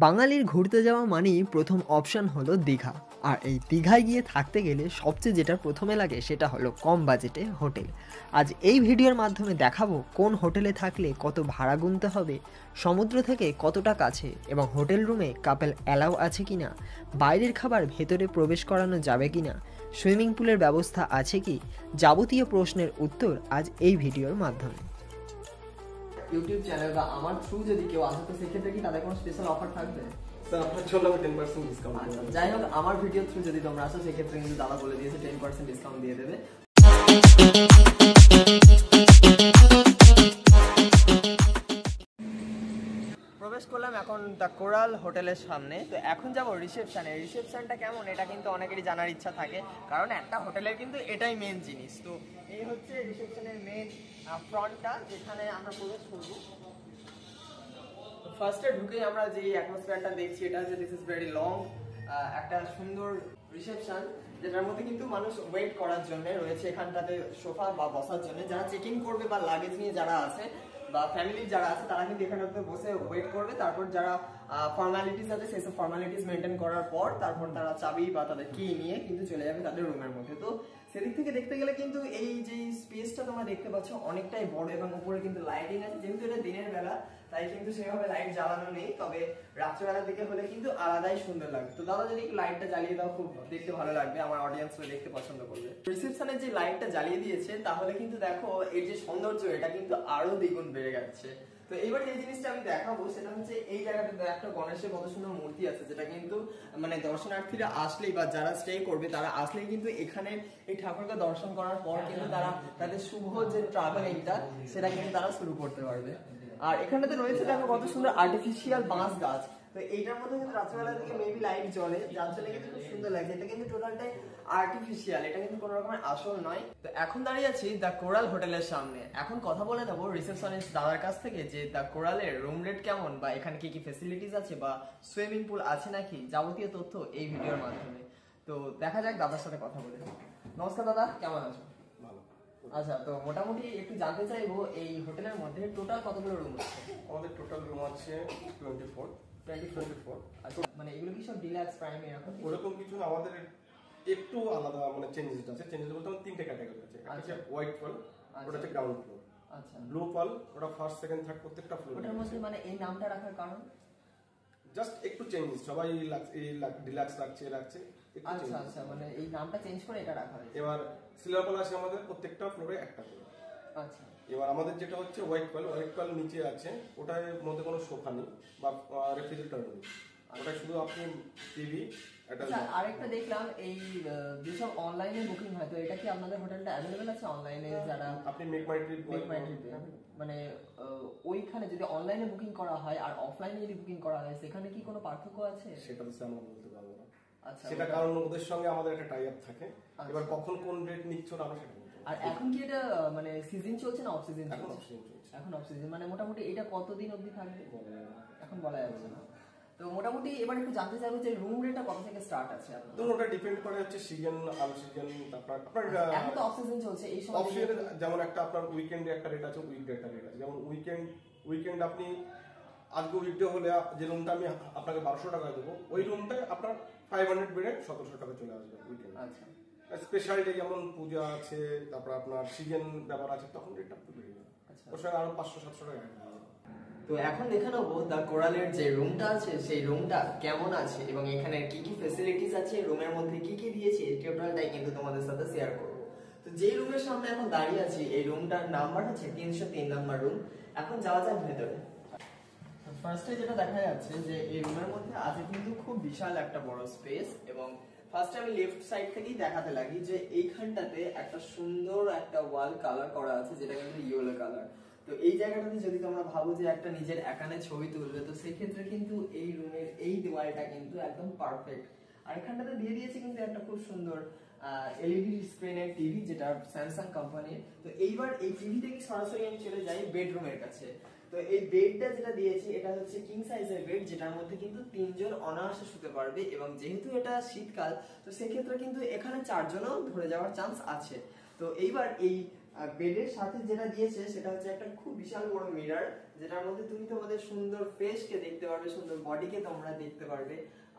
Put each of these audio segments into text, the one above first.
বাঙালির ঘুরতে যাওয়া মানেই প্রথম অপশান হলো দীঘা। আর এই দীঘায় গিয়ে থাকতে গেলে সবচেয়ে যেটা প্রথমে লাগে সেটা হলো কম বাজেটে হোটেল। আজ এই ভিডিওর মাধ্যমে দেখাবো কোন হোটেলে থাকলে কত ভাড়া গুনতে হবে, সমুদ্র থেকে কতটা কাছে, এবং হোটেল রুমে কাপল অ্যালাউ আছে কিনা, বাইরের খাবার ভেতরে প্রবেশ করানো যাবে কিনা, সুইমিং পুলের ব্যবস্থা আছে কি, যাবতীয় প্রশ্নের উত্তর আজ এই ভিডিওর মাধ্যমে। ইউটিউব চ্যানেল বা আমার থ্রু যদি কেউ আসে তো সেক্ষেত্রে কি তাদের কোনো স্পেশাল অফার থাকবে? স্যার আপনার জন্য আমি 10% ডিসকাউন্ট করব। যাই হোক, আমার ভিডিও থ্রু যদি তোমরা আসো সেক্ষেত্রে কিন্তু দাদা বলে দিয়েছে 10% ডিসকাউন্ট দিয়ে দেবে। প্রবেশ করলাম এখন দ্য কোরাল হোটেলের সামনে। তো এখন যাবো রিসেপশনে। রিসেপশনটা কেমন এটা কিন্তু অনেকেরই জানার ইচ্ছা থাকে, কারণ একটা হোটেলের কিন্তু এটাই মেন জিনিস। তো এই হচ্ছে রিসেপশনের মেন ফ্রন্টটা, যেখানে আমরা প্রবেশ করবো। ফার্স্টে ঢুকেই আমরা যে অ্যাটমসফিয়ারটা দেখছি এটা হচ্ছে দিস ইজ ভেরি লং, একটা সুন্দর রিসেপশন, যেটার মধ্যে কিন্তু মানুষ ওয়েট করার জন্য রয়েছে এখানটাতে সোফা বা বসার জন্য। যারা চেকিং করবে বা লাগেজ নিয়ে যারা আছে বা ফ্যামিলি যারা আছে তারা কিন্তু এখানটাতে বসে ওয়েট করবে। তারপর যারা ফর্মালিটিস আছে সেসব ফর্মালিটিস মেনটেন করার পর তারপর তারা চাবি বা তাদের কি নিয়ে কিন্তু চলে যাবে তাদের রুমের মধ্যে। তো সেদিক থেকে দেখতে গেলে কিন্তু এই যে স্পেসটা তোমরা দেখতে পাচ্ছ অনেকটাই বড়, এবং উপরে কিন্তু লাইটিং আছে। যেহেতু এটা দিনের বেলা তাই কিন্তু সেভাবে লাইট জ্বালানো নেই, তবে রাত্রেবেলার দিকে হলে কিন্তু আলাদাই সুন্দর লাগবে। তো দাদা যদি লাইটটা জ্বালিয়ে দাও খুব দেখতে ভালো লাগবে, আমার অডিয়েন্সরা দেখতে পছন্দ করবে। রিসেপশনের যে লাইটটা জ্বালিয়ে দিয়েছে তাহলে কিন্তু দেখো এর যে সৌন্দর্য এটা কিন্তু আরো দ্বিগুণ বেড়ে যাচ্ছে। তো এবার যে জিনিসটা আমি দেখাবো সেটা হচ্ছে এই জায়গাটাতে একটা গণেশের কত সুন্দর মূর্তি আছে, যেটা কিন্তু মানে দর্শনার্থীরা আসলেই বা যারা স্টে করবে তারা আসলেই কিন্তু এখানে এই ঠাকুরকে দর্শন করার পর কিন্তু তারা তাদের শুভ যে ট্রাভেলিংটা সেটা কিন্তু তারা শুরু করতে পারবে। আর এখানটাতে রয়েছে দেখো কত সুন্দর আর্টিফিশিয়াল বাঁশ গাছ। তো এইটার মধ্যে কিন্তু রাত্রেবেলা থেকে মেবি লাইট জ্বলে, যার জন্য কিন্তু খুব সুন্দর লাগছে। এটা কিন্তু টোটালটাই আর্টিফিশিয়াল, এটা কিন্তু কোনো রকমের আসল নয়। তো এখন দাঁড়িয়ে আছি দ্য কোরাল হোটেলের সামনে। এখন কথা বলে নেবো রিসেপশনিস্ট দাদার কাছ থেকে যে দ্য কোরালের রুম রেট কেমন, বা এখানে কি কি ফেসিলিটিস আছে, বা সুইমিং পুল আছে নাকি, যাবতীয় তথ্য এই ভিডিওর মাধ্যমে। তো দেখা যাক দাদার সাথে কথা বলে। নমস্কার দাদা, কেমন আছো? আচ্ছা, তো মোটামুটি একটু জানতে চাইবো এই হোটেলের মধ্যে টোটাল কতগুলো রুম আছে? আমাদের টোটাল রুম আছে 24। আচ্ছা, মানে এগুলো কি সব ডিলাক্স প্রাইম এরকম? ওরকম কিছু না, আমাদের একটু আলাদা মানে চেঞ্জেস আছে। চেঞ্জেস বলতে আমাদের তিনটে ক্যাটাগরি আছে। একটা হচ্ছে হোয়াইট ফল, ওটা হচ্ছে গ্রাউন্ড ফ্লোর। আচ্ছা, ব্লু ফল ওটা ফার্স্ট সেকেন্ড থার্ড প্রত্যেকটা ফ্লোর। ওটার মধ্যে মানে এই নামটা রাখার কারণ জাস্ট একটু চেঞ্জেস, সবাই ডিলাক্স রাখছে। আচ্ছা আচ্ছা, মানে এই নামটা চেঞ্জ করে এটা রাখা হয়েছে। এবার সিলভার ফল আছে আমাদের প্রত্যেকটা ফ্লোরে একটা করে। আচ্ছা, এবার আমাদের যেটা হচ্ছে হোয়াইট ফল নিচে আছে, ওটার মধ্যে কোনো সোফা নেই বা রেফ্রিজারেটর নেই। ওটা শুধু আপনি টিভি একটা। আরেকটা দেখলাম এই যেসব অনলাইনে বুকিং হয়, তো এটা কি আপনাদের হোটেলটা অ্যাভেলেবেল আছে অনলাইনে? যারা আপনি মেক মাই ট্রিপ মানে ওইখানে যদি অনলাইনে বুকিং করা হয় আর অফলাইনে যদি বুকিং করা হয় সেখানে কি কোনো পার্থক্য আছে? সেটা তো আমরা বলতে পারবো না। আচ্ছা, সেটা কারণ ওদের সঙ্গে আমাদের একটা টাই আপ থাকে। এবার কখন কোন রেট নিচ্ছ আমরা সেটা বলতে পারবো। আর এখন কি এটা মানে সিজন চলছে না অফ সিজন চলছে? চলছে। এখন অফ সিজন, মানে মোটামুটি এটা কতদিন অবধি থাকবে এখন বলা যাচ্ছে না। তো মোটামুটি এবার একটু জানতে চাইবো যে রুম রেটটা কত থেকে স্টার্ট আছে আপনাদের? তো ওটা ডিপেন্ড করে হচ্ছে সিজন আনসিজন। তারপর আপনার এখন তো অফ সিজন চলছে, এই সময় অফ সিজনে যেমন একটা আপনার উইকেন্ডে একটা রেট আছে, উইকডে একটা রেট আছে। যেমন উইকেন্ড আপনি আজকে উইকডে হলে যে রুমটা আমি আপনাকে 1200 টাকা দেবো, ওই রুমটায় আপনার 500 বেডে 1700 টাকা চলে আসবে উইকেন্ড। আচ্ছা, স্পেশাল ডে যেমন পূজা আছে, তারপর আপনার সিজন ব্যাপার আছে, তখন রেটটা একটু বেড়ে যাবে। ওর সঙ্গে আরো 500-700 টাকা। তো এখন দেখে নেবো দ্য কোরালের যে রুমটা আছে সেই রুমটা কেমন আছে এবং এখানে কি কি ফেসিলিটিস আছে, রুমের মধ্যে কি কি দিয়েছে, টোটালটাই কিন্তু তোমাদের সাথে শেয়ার করবো। তো যেই রুমের সামনে এখন দাঁড়িয়ে আছি এই রুমটার নাম্বার হচ্ছে 303 নাম্বার রুম। এখন যাওয়া যাক ভেতরে। ফার্স্টে যেটা দেখা যাচ্ছে যে এই রুমের মধ্যে আছে কিন্তু খুব বিশাল একটা বড় স্পেস, এবং ফার্স্টে আমি লেফট সাইড থেকেই দেখাতে লাগি যে এইখানটাতে একটা সুন্দর একটা ওয়াল কালার করা আছে যেটা কিন্তু ইয়েলো কালার। তো এই জায়গাটাতে যদি তোমরা ভাবো যে একটা নিজের একানে ছবি তুলবে তো সেই ক্ষেত্রে কিন্তু এই রুমের এই দেওয়ালটা কিন্তু একদম পারফেক্ট। আর এখানটাতে দিয়ে দিয়েছে কিন্তু একটা খুব সুন্দর এলইডি স্ক্রিনের টিভি, যেটা স্যামসাং কোম্পানির। তো এইবার এই টিভি থেকে সরাসরি আমি চলে যাই বেডরুমের কাছে। তো এই বেডটা যেটা দিয়েছে এটা হচ্ছে কিং সাইজের বেড, যেটার মধ্যে কিন্তু 3 জন অনায়াসে শুতে পারবে, এবং যেহেতু এটা শীতকাল তো সেক্ষেত্রে কিন্তু এখানে 4 জনও ধরে যাওয়ার চান্স আছে। তো তো এইবার এই বেডের সাথে যেটা দিয়েছে সেটা হচ্ছে একটা খুব বিশাল বড় মিরর, যেটার মধ্যে তুমি তোমাদের সুন্দর ফেসকে দেখতে পারবে, সুন্দর বডিকে তোমরা দেখতে পারবে।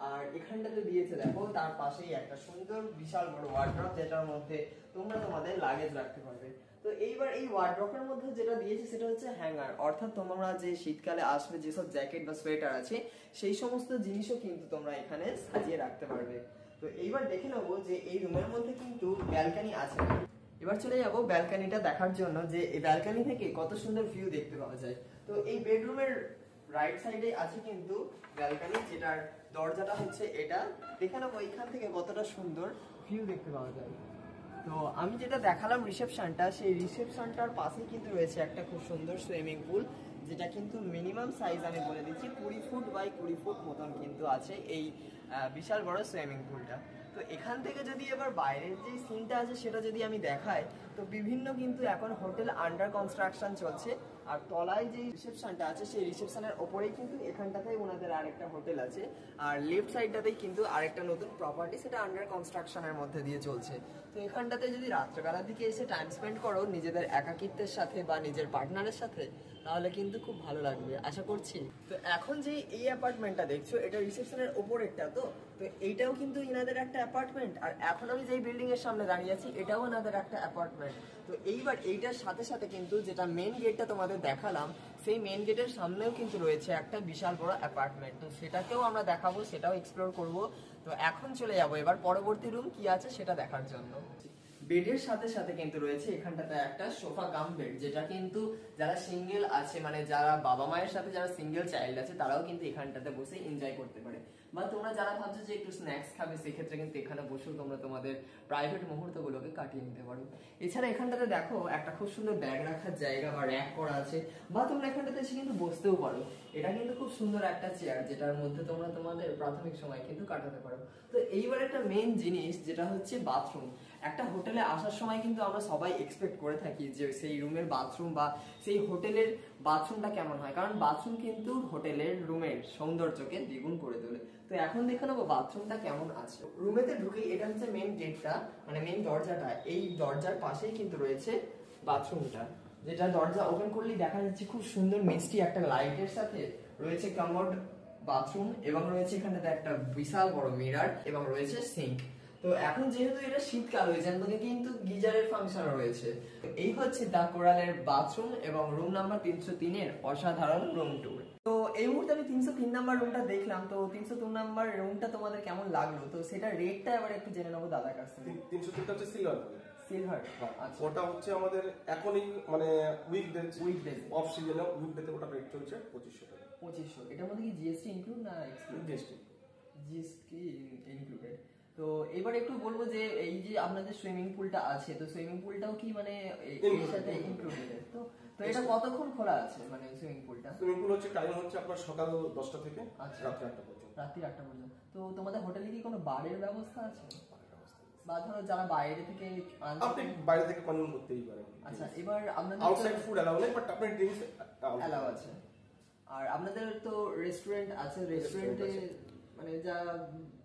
আর এখানটাতে দিয়েছে দেখো তার পাশেই একটা সুন্দর বিশাল বড় ওয়ার্ড্রপ, যেটার মধ্যে তোমরা তোমাদের লাগেজ রাখতে পারবে। তো এইবার এই ওয়ার্ড্রপের মধ্যে যেটা দিয়েছে সেটা হচ্ছে হ্যাঙ্গার, অর্থাৎ তোমরা যে শীতকালে আসবে যেসব জ্যাকেট বা সোয়েটার আছে সেই সমস্ত জিনিসও কিন্তু তোমরা এখানে সাজিয়ে রাখতে পারবে। তো এইবার দেখে নেবো যে এই রুমের মধ্যে কিন্তু ব্যালকনি আছে। এবার চলে যাবো ব্যালকনিটা দেখার জন্য, যে এই ব্যালকনি থেকে কত সুন্দর ভিউ দেখতে পাওয়া যায়। তো এই বেডরুমের রাইট সাইডে আছে কিন্তু ব্যালকনি, যেটার দরজাটা হচ্ছে এটা। দেখে নেবো এখান থেকে কতটা সুন্দর ভিউ দেখতে পাওয়া যায়। তো আমি যেটা দেখালাম রিসেপশনটা, সেই রিসেপশনটার পাশেই কিন্তু রয়েছে একটা খুব সুন্দর সুইমিং পুল, যেটা কিন্তু মিনিমাম সাইজ আমি বলে দিচ্ছি 20 ফুট বাই 20 ফুট মতন কিন্তু আছে এই বিশাল বড় সুইমিং পুলটা। তো এখান থেকে যদি এবার বাইরের যে সিনটা আছে সেটা যদি আমি দেখাই, তো বিভিন্ন কিন্তু এখন হোটেল আন্ডার কনস্ট্রাকশন চলছে। আর তলায় যে রিসেপশনটা আছে সেই রিসেপশনের ওপরেই কিন্তু এখানটাতেই ওনাদের আরেকটা হোটেল আছে, আর লেফট সাইডটাতেই কিন্তু আরেকটা নতুন প্রপার্টি, সেটা আন্ডার কনস্ট্রাকশনের মধ্যে দিয়ে চলছে। তো এখানটাতে যদি রাত্রেবেলার দিকে এসে টাইম স্পেন্ড করো নিজেদের একাকিত্বের সাথে বা নিজের পার্টনারের সাথে, তাহলে কিন্তু খুব ভালো লাগবে আশা করছি। তো এখন যে এই অ্যাপার্টমেন্টটা দেখছো এটা রিসেপশনের ওপরেরটা, তো এইটাও কিন্তু ইনাদের একটা অ্যাপার্টমেন্ট। আর এখন আমি যেই বিল্ডিং এর সামনে দাঁড়িয়ে আছি এটাও ইনাদের একটা অ্যাপার্টমেন্ট। তো এইবার এইটার সাথে সাথে কিন্তু যেটা মেন গেটটা তোমাদের দেখালাম, সেই মেন গেটের সামনেও কিন্তু রয়েছে একটা বিশাল বড় অ্যাপার্টমেন্ট। তো সেটাকেও আমরা দেখাবো, সেটাও এক্সপ্লোর করব। তো এখন চলে যাবো এবার পরবর্তী রুম কি আছে সেটা দেখার জন্য। বেডের সাথে সাথে কিন্তু রয়েছে এখানটাতে একটা সোফা কাম বেড, যেটা কিন্তু যারা সিঙ্গেল আছে, মানে যারা বাবা মায়ের সাথে যারা সিঙ্গেল চাইল্ড আছে তারাও কিন্তু এখানটাতে বসে এনজয় করতে পারে। বা তোমরা যারা ভাবছো যে একটু স্ন্যাক্স খাবে, সেক্ষেত্রে কিন্তু এখানে বসেও তোমরা তোমাদের প্রাইভেট মুহূর্তগুলোকে কাটিয়ে নিতে পারো। এছাড়া এখানটাতে দেখো একটা খুব সুন্দর ব্যাগ রাখার জায়গা বা র্যাক করা আছে, বা তোমরা এখানটাতে এসে কিন্তু বসতেও পারো। এটা কিন্তু খুব সুন্দর একটা চেয়ার, যেটার মধ্যে তোমরা তোমাদের প্রাথমিক সময় কিন্তু কাটাতে পারো। তো এইবার একটা মেন জিনিস যেটা হচ্ছে বাথরুম। একটা হোটেলে আসার সময় কিন্তু আমরা সবাই এক্সপেক্ট করে থাকি যে সেই রুমের বাথরুম বা সেই হোটেলের বাথরুমটা কেমন হয়, কারণ বাথরুম কিন্তু হোটেলের রুমের সৌন্দর্যকে দ্বিগুণ করে তোলে। তো এখন দেখে নেবো বাথরুমটা কেমন আছে। রুমেতে ঢুকেই এটা হচ্ছে মেন গেটটা, মানে মেন দরজাটা, এই দরজার পাশেই কিন্তু রয়েছে বাথরুমটা, যেটা দরজা ওপেন করলেই দেখা যাচ্ছে খুব সুন্দর মিষ্টি একটা লাইটের সাথে রয়েছে কমোড বাথরুম, এবং রয়েছে এখানটাতে একটা বিশাল বড় মিরর, এবং রয়েছে সিঙ্ক। তো এখন যেহেতু এটা শীতকাল হয়েছে, এর মধ্যে কিন্তু গিজারের ফাংশন রয়েছে। এই হচ্ছে দা কোরালের বাথরুম এবং রুম নাম্বার 303 এর অসাধারণ রুম ট্যুর। তো এই মুহূর্তে আমি 303 নাম্বার রুমটা দেখলাম। তো 302 নাম্বার রুমটা তোমাদের কেমন লাগলো, তো সেটা রেটটা এবার একটু জেনে নেবো দাদার কাছ থেকে। 303টা হচ্ছে সিলভার। সিলভার, আচ্ছা। ওটা হচ্ছে আমাদের এখনই মানে উইকডে অফ সিজনে উইকডেতে ওটা রেট চলছে 2500 টাকা। 2500। এটার মধ্যে কি জিএসটি ইনক্লুড না এক্সক্লুড? GST included. তো এবার একটু বলবো যে এই যে আপনাদের সুইমিং পুলটা আছে, তো সুইমিং পুলটাও কি মানে এর সাথে ইনক্লুডেড? তো এটা কতক্ষণ খোলা আছে মানে সুইমিং পুলটা? সুইমিং পুল হচ্ছে টাইম হচ্ছে আপনার সকাল 10টা থেকে রাত্রি 8টা পর্যন্ত। রাত্রি 8টা পর্যন্ত। তো তোমাদের হোটেলে কি কোনো বারের ব্যবস্থা আছে? বা ধরো যারা বাইরে থেকে আপনি বাইরে থেকে কনজিউম করতেই পারেন। আচ্ছা, এবার আপনাদের আউটসাইড ফুড অ্যালাউ নেই, বাট আপনার ড্রিঙ্কস অ্যালাউ আছে। আর আপনাদের তো রেস্টুরেন্ট আছে, রেস্টুরেন্টে মানে যা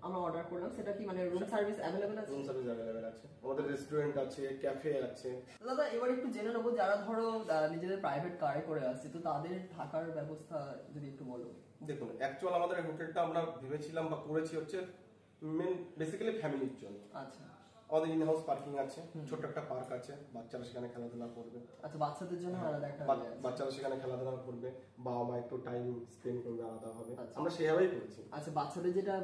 আমরা অর্ডার করলাম সেটা কি মানে রুম সার্ভিস अवेलेबल আছে? রুম সার্ভিস अवेलेबल আছে, আমাদের রেস্টুরেন্ট আছে, ক্যাফে আছে। দাদা এবার একটু জেনে নেবো, যারা ধরো নিজেদের প্রাইভেট কারে করে আসছে, তো তাদের থাকার ব্যবস্থা যদি একটু বলো। দেখুন, অ্যাকচুয়াল আমাদের হোটেলটা আমরা ভেবেছিলাম বা করেছি হচ্ছে মেন বেসিক্যালি ফ্যামিলির জন্য। আচ্ছা, আমাদের ইন হাউস পার্কিং আছে, ছোট একটা পার্ক আছে, বাচ্চারা সেখানে খেলাধুলা করবে। আচ্ছা, বাচ্চাদের জন্য আলাদা একটা বাচ্চারা সেখানে খেলাধুলা করবে, বাবা মা একটু টাইম স্পেন্ড করবে আলাদা হবে। আমরা সেভাবেই করেছি। আচ্ছা, বাচ্চাদের যেটা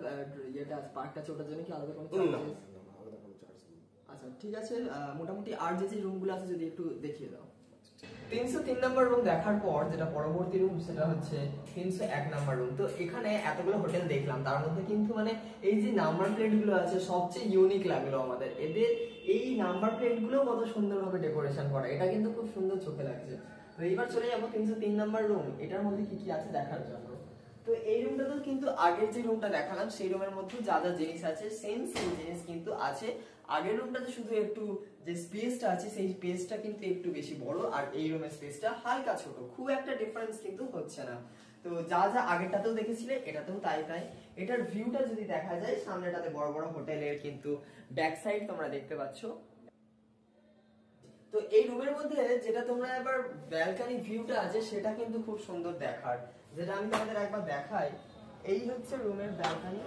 ইয়েটা পার্কটা আছে ওটার জন্য কি আলাদা কোনো চার্জ? আচ্ছা, ঠিক আছে। মোটামুটি আর যে রুমগুলো আছে যদি একটু দেখিয়ে দাও। 303 নাম্বার রুম দেখার পর যেটা পরবর্তী রুম সেটা হচ্ছে 301 নাম্বার রুম। তো এখানে এতগুলো হোটেল দেখলাম, তার মধ্যে কিন্তু মানে এই যে নাম্বার প্লেট গুলো আছে সবচেয়ে ইউনিক লাগলো আমাদের। এদের এই নাম্বার প্লেট গুলো কত সুন্দরভাবে ডেকোরেশন করা, এটা কিন্তু খুব সুন্দর চোখে লাগছে। তো এইবার চলে যাবো 303 নাম্বার রুম, এটার মধ্যে কি কি আছে দেখার জন্য। তো এই রুমটাতেও কিন্তু আগের যে রুমটা দেখালাম সেই রুমের মধ্যে যা যা জিনিস আছে সেম জিনিস কিন্তু আছে। আগের রুমটাতে শুধু একটু যে স্পেসটা আছে সেই স্পেসটা কিন্তু একটু বেশি বড়, আর এই রুমের স্পেসটা হালকা ছোট, খুব একটা ডিফারেন্স কিন্তু হচ্ছে না। তো যা যা আগেরটাতেও দেখেছিলে এটাতেও তাই তাই। এটার ভিউটা যদি দেখা যায়, সামনেটাতে বড় বড় হোটেলের কিন্তু ব্যাক সাইড তোমরা দেখতে পাচ্ছ। তো এই রুমের মধ্যে যেটা তোমরা এবার ব্যালকনি ভিউটা আছে সেটা কিন্তু খুব সুন্দর দেখার, যেটা আমি তোমাদের একবার দেখাই। এই হচ্ছে রুমের ব্যালকনি।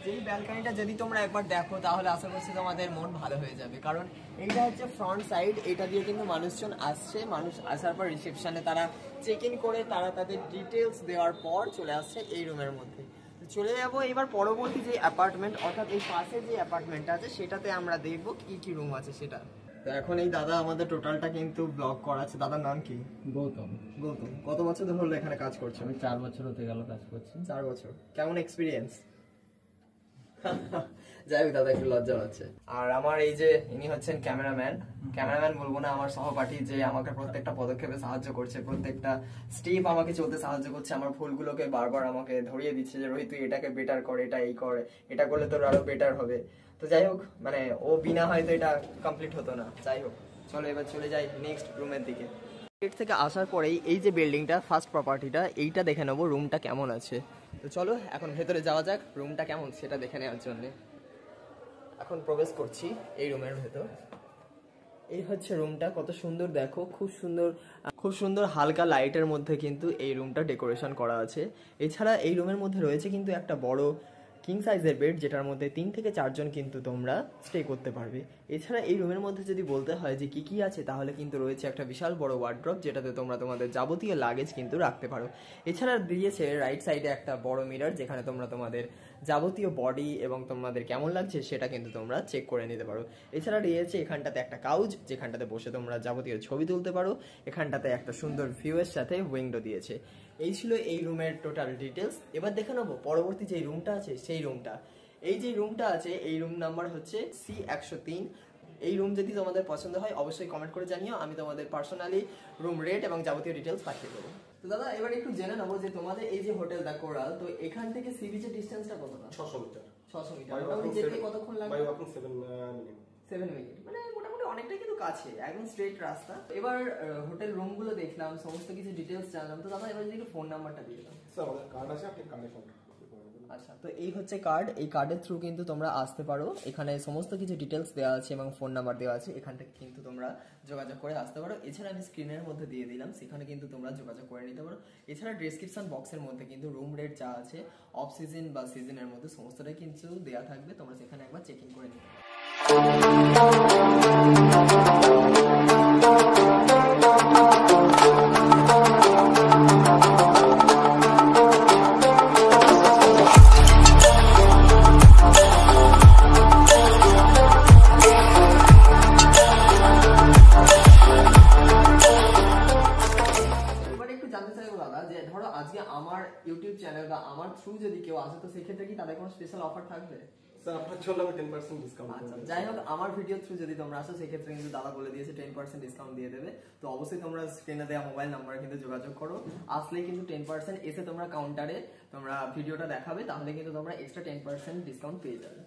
যেই ব্যালকনিটা যদি তোমরা একবার দেখো তাহলে আশা করছি তোমাদের মন ভালো হয়ে যাবে, কারণ এইটা হচ্ছে ফ্রন্ট সাইড। এটা দিয়ে কিন্তু মানুষজন আসছে, মানুষ আসার পর রিসেপশনে তারা চেক ইন করে তারা তাদের ডিটেলস দেওয়ার পর চলে আসছে এই রুমের মধ্যে। চলে যাবো এবার পরবর্তী যে অ্যাপার্টমেন্ট, অর্থাৎ এই পাশে যে অ্যাপার্টমেন্টটা আছে সেটাতে আমরা দেখবো কি কি রুম আছে সেটা। তো এখন এই দাদা আমাদের টোটালটা কিন্তু ব্লগ করাচ্ছে। দাদার নাম কি? গৌতম। গৌতম। কত বছর ধরে হলো এখানে কাজ করছো? আমি 4 বছর হতে গেল কাজ করছি। 4 বছর। কেমন এক্সপিরিয়েন্স? যাই হোক, দাদা একটু লজ্জা পাচ্ছে। আর আমার এই যে ইনি হচ্ছেন ক্যামেরাম্যান বলবো না, আমার সহপাঠী, যে আমাকে প্রত্যেকটা পদক্ষেপে সাহায্য করছে, প্রত্যেকটা স্টেপ আমাকে চলতে সাহায্য করছে, আমার ভুলগুলোকে বারবার আমাকে ধরিয়ে দিচ্ছে যে রোহিত তুই এটাকে বেটার কর, এটা এই কর, এটা করলে তোর আরো বেটার হবে। তো যাই হোক, মানে ও বিনা হয়তো এটা কমপ্লিট হতো না। যাই হোক, চলো এবার চলে যাই নেক্সট রুমের দিকে। গেট থেকে আসার পরেই এই যে বিল্ডিংটা, ফার্স্ট প্রপার্টিটা, এইটা দেখে নেবো রুমটা কেমন আছে। তো চলো এখন ভেতরে যাওয়া যাক রুমটা কেমন সেটা দেখে নেওয়ার জন্য। এখন প্রবেশ করছি এই রুমের ভেতর। এই হচ্ছে রুমটা, কত সুন্দর দেখো, খুব সুন্দর হালকা লাইটের মধ্যে কিন্তু এই রুমটা ডেকোরেশন করা আছে। এছাড়া এই রুমের মধ্যে রয়েছে কিন্তু একটা বড় কিং সাইজের বেড, যেটার মধ্যে 3 থেকে 4 জন কিন্তু তোমরা স্টে করতে পারবে। এছাড়া এই রুমের মধ্যে যদি বলতে হয় যে কি কি আছে, তাহলে কিন্তু রয়েছে একটা বিশাল বড় ওয়ার্ড্রপ, যেটাতে তোমরা তোমাদের যাবতীয় লাগেজ কিন্তু রাখতে পারো। এছাড়া দিয়েছে রাইট সাইডে একটা বড় মিরর, যেখানে তোমরা তোমাদের যাবতীয় বডি এবং তোমাদের কেমন লাগছে সেটা কিন্তু তোমরা চেক করে নিতে পারো। এছাড়া দিয়েছে এখানটাতে একটা কাউচ, যেখানটাতে বসে তোমরা যাবতীয় ছবি তুলতে পারো। এখানটাতে একটা সুন্দর ভিউয়ের সাথে উইন্ডো দিয়েছে। এই ছিল এই রুমের টোটাল ডিটেলস। এবার দেখে নেবো পরবর্তী যে রুমটা আছে সেই রুমটা। এই যে রুমটা আছে এই রুম নাম্বার হচ্ছে C103। এই রুম যদি তোমাদের পছন্দ হয় অবশ্যই কমেন্ট করে জানিও, আমি তোমাদের পার্সোনালি রুম রেট এবং যাবতীয় ডিটেলস পাঠিয়ে দেবো। তো দাদা এবার একটু জেনে নেবো যে তোমাদের এই যে হোটেল দ্য কোরাল, তো এখান থেকে সি বিচের ডিসটেন্সটা কতটা? 600 মিটার। 600 মিটার। মোটামুটি যেতে কতক্ষণ লাগবে? 7 মিনিট, মানে মোটামুটি অনেকটাই কিন্তু কাছে, একদম স্ট্রেট রাস্তা। এবার হোটেল রুমগুলো দেখলাম, সমস্ত কিছু ডিটেলস জানলাম। তো দাদা এবার যদি একটু ফোন নাম্বারটা দিয়ে দাও। স্যার আমাদের কার্ড আছে, আপনি কার্ডে কন্টাক্ট করতে পারেন। আচ্ছা, তো এই হচ্ছে কার্ড। এই কার্ডের থ্রু কিন্তু তোমরা আসতে পারো। এখানে সমস্ত কিছু ডিটেলস দেওয়া আছে এবং ফোন নাম্বার দেওয়া আছে, এখান থেকে কিন্তু তোমরা যোগাযোগ করে আসতে পারো। এছাড়া আমি স্ক্রিনের মধ্যে দিয়ে দিলাম, সেখানে কিন্তু তোমরা যোগাযোগ করে নিতে পারো। এছাড়া ডেসক্রিপশন বক্সের মধ্যে কিন্তু রুম রেট যা আছে অফ সিজন বা সিজনের মধ্যে সমস্তটাই কিন্তু দেওয়া থাকবে, তোমরা সেখানে একবার চেক ইন করে নিতে পারো। ধরো আজকে আমার ইউটিউব চ্যানেল বা আমার থ্রু যদি কেউ আসে, তো সেক্ষেত্রে কি তাদের কোনো স্পেশাল অফার থাকবে? স্যার আপনার জন্য আমি 10% ডিসকাউন্ট আচ্ছা, যাই হোক, আমার ভিডিও থ্রু যদি তোমরা আসো সেক্ষেত্রে কিন্তু দাদা বলে দিয়েছে 10% ডিসকাউন্ট দিয়ে দেবে। তো অবশ্যই তোমরা স্ক্রিনে দেওয়া মোবাইল নাম্বারে কিন্তু যোগাযোগ করো। আসলে কিন্তু 10% এসে তোমরা কাউন্টারে তোমরা ভিডিওটা দেখাবে, তাহলে কিন্তু তোমরা এক্সট্রা 10% ডিসকাউন্ট পেয়ে যাবে।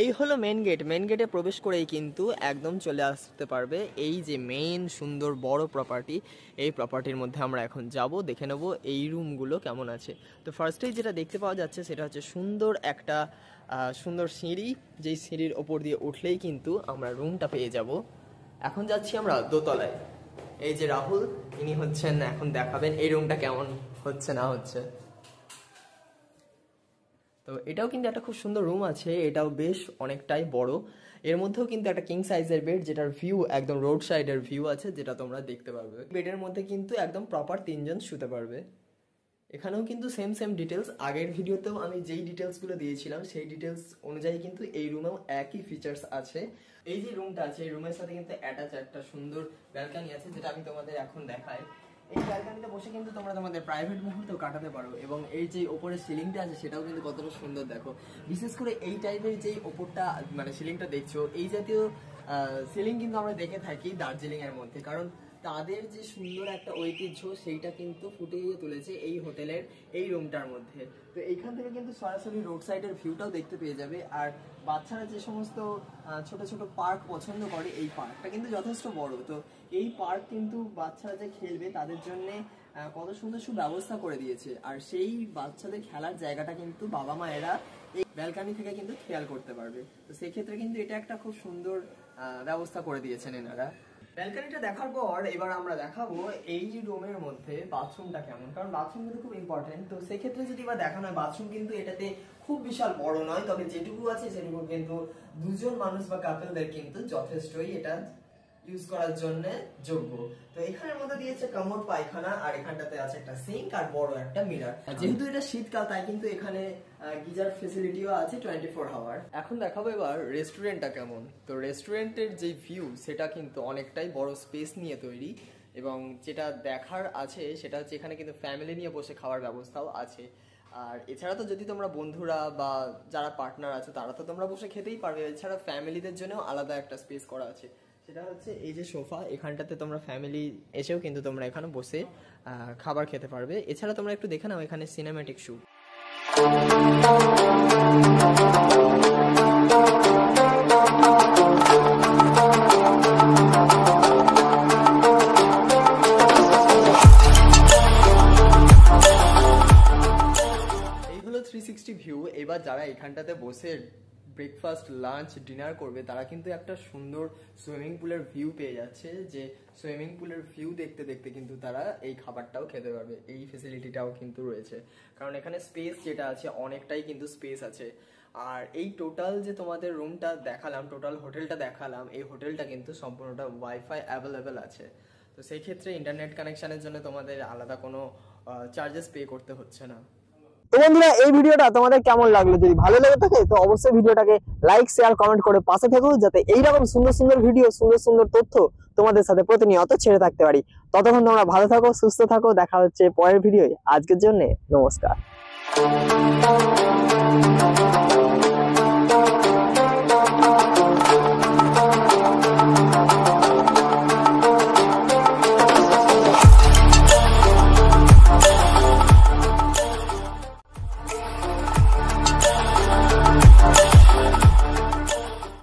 এই হলো মেন গেট। মেন গেটে প্রবেশ করেই কিন্তু একদম চলে আসতে পারবে এই যে মেন সুন্দর বড় প্রপার্টি। এই প্রপার্টির মধ্যে আমরা এখন যাব, দেখে নেব এই রুমগুলো কেমন আছে। তো ফার্স্টেই যেটা দেখতে পাওয়া যাচ্ছে সেটা হচ্ছে সুন্দর একটা সুন্দর সিঁড়ি, যেই সিঁড়ির ওপর দিয়ে উঠলেই কিন্তু আমরা রুমটা পেয়ে যাব। এখন যাচ্ছি আমরা দোতলায়। এই যে রাহুল, ইনি হচ্ছেন এখন দেখাবেন এই রুমটা কেমন হচ্ছে না হচ্ছে। তো এটাও কিন্তু একটা খুব সুন্দর রুম আছে, এটাও বেশ অনেকটাই বড়। এর মধ্যেও কিন্তু একটা কিং সাইজের বেড, যেটার ভিউ একদম রোড সাইডের ভিউ আছে, যেটা তোমরা দেখতে পারবে। বেডের মধ্যে কিন্তু একদম প্রপার 3 জন শুতে পারবে। এখানেও কিন্তু সেম ডিটেলস, আগের ভিডিওতেও আমি যেই ডিটেলসগুলো দিয়েছিলাম সেই ডিটেলস অনুযায়ী কিন্তু এই রুমেও একই ফিচার্স আছে। এই যে রুমটা আছে এই রুমের সাথে কিন্তু অ্যাটাচ একটা সুন্দর ব্যালকনি আছে, যেটা আমি তোমাদের এখন দেখাই। এই ব্যালকনিতে বসে কিন্তু তোমরা তোমাদের প্রাইভেট মুহূর্ত কাটাতে পারো। এবং এই যে ওপরের সিলিংটা আছে সেটাও কিন্তু কতটা সুন্দর দেখো। বিশেষ করে এই টাইপের যেই ওপরটা মানে সিলিংটা দেখছো, এই জাতীয় সিলিং কিন্তু আমরা দেখে থাকি দার্জিলিং এর মধ্যে, কারণ তাদের যে সুন্দর একটা ঐতিহ্য সেইটা কিন্তু ফুটিয়ে তুলেছে এই হোটেলের এই রুমটার মধ্যে। তো এইখান থেকে কিন্তু সরাসরি রোড সাইডের ভিউটাও দেখতে পেয়ে যাবে। আর বাচ্চারা যে সমস্ত ছোট ছোট পার্ক পছন্দ করে, এই পার্কটা কিন্তু যথেষ্ট বড়। তো এই পার্ক কিন্তু বাচ্চারা যে খেলবে তাদের জন্যে কত সুন্দর সুব্যবস্থা করে দিয়েছে। আর সেই বাচ্চাদের খেলার জায়গাটা কিন্তু বাবা মায়েরা এই ব্যালকনি থেকে কিন্তু খেয়াল করতে পারবে। তো সেক্ষেত্রে কিন্তু এটা একটা খুব সুন্দর ব্যবস্থা করে দিয়েছেন এনারা। ব্যালকনিটা দেখার পর এবার আমরা দেখাবো এই রুমের মধ্যে বাথরুমটা কেমন, কারণ বাথরুম কিন্তু খুব ইম্পর্টেন্ট। তো সেক্ষেত্রে যদি বা দেখানো হয়, বাথরুম কিন্তু এটাতে খুব বিশাল বড় নয়, তবে যেটুকু আছে সেটুকু কিন্তু দুজন মানুষ বা কাপলদের কিন্তু যথেষ্টই এটা ইউজ করার জন্য যোগ্য। তো এখানের মধ্যে দিয়েছে কমোড, পায়খানা, আর এখানটাতে আছে একটা সিঙ্ক আর বড় একটা মিরর। যেহেতু এটা শীতকাল তাই কিন্তু এখানে গিজার ফেসিলিটিও আছে 24 আওয়ার। এখন দেখাবো এবার রেস্টুরেন্টটা কেমন। তো রেস্টুরেন্টের যে ভিউ সেটা কিন্তু অনেকটাই বড় স্পেস নিয়ে তৈরি, এবং যেটা দেখার আছে সেটা হচ্ছে এখানে কিন্তু ফ্যামিলি নিয়ে বসে খাওয়ার ব্যবস্থাও আছে। আর এছাড়া তো যদি তোমরা বন্ধুরা বা যারা পার্টনার আছে তারা তো তোমরা বসে খেতেই পারবে। এছাড়া ফ্যামিলিদের জন্যও আলাদা একটা স্পেস করা আছে, সেটা হচ্ছে এই যে সোফা। এখানটাতে তোমরা ফ্যামিলি এসেও কিন্তু তোমরা এখানে বসে খাবার খেতে পারবে। এছাড়া তোমরা একটু দেখে নাও এখানে সিনেম্যাটিক শ্যুট। এই হলো 360 ভিউ। এবার যারা এখানটাতে বসে ব্রেকফাস্ট, লাঞ্চ, ডিনার করবে তারা কিন্তু একটা সুন্দর সুইমিং পুলের ভিউ পেয়ে যাচ্ছে, যে সুইমিং পুলের ভিউ দেখতে দেখতে কিন্তু তারা এই খাবারটাও খেতে পারবে। এই ফেসিলিটিটাও কিন্তু রয়েছে, কারণ এখানে স্পেস যেটা আছে অনেকটাই কিন্তু স্পেস আছে। আর এই টোটাল যে তোমাদের রুমটা দেখালাম, টোটাল হোটেলটা দেখালাম, এই হোটেলটা কিন্তু সম্পূর্ণটা ওয়াইফাই অ্যাভেলেবেল আছে। তো সেই ক্ষেত্রে ইন্টারনেট কানেকশনের জন্য তোমাদের আলাদা কোনো চার্জেস পে করতে হচ্ছে না। তো বন্ধুরা, এই ভিডিওটা তোমাদের কেমন লাগলো? যদি ভালো লেগে থাকে তো অবশ্যই ভিডিওটাকে লাইক, শেয়ার, কমেন্ট করে পাশে থেকো, যাতে এইরকম সুন্দর সুন্দর ভিডিও, সুন্দর সুন্দর তথ্য তোমাদের সাথে প্রতিনিয়ত ছেড়ে থাকতে পারি। ততক্ষণ তোমরা ভালো থাকো, সুস্থ থাকো। দেখা হচ্ছে পরের ভিডিওয়। আজকের জন্য নমস্কার।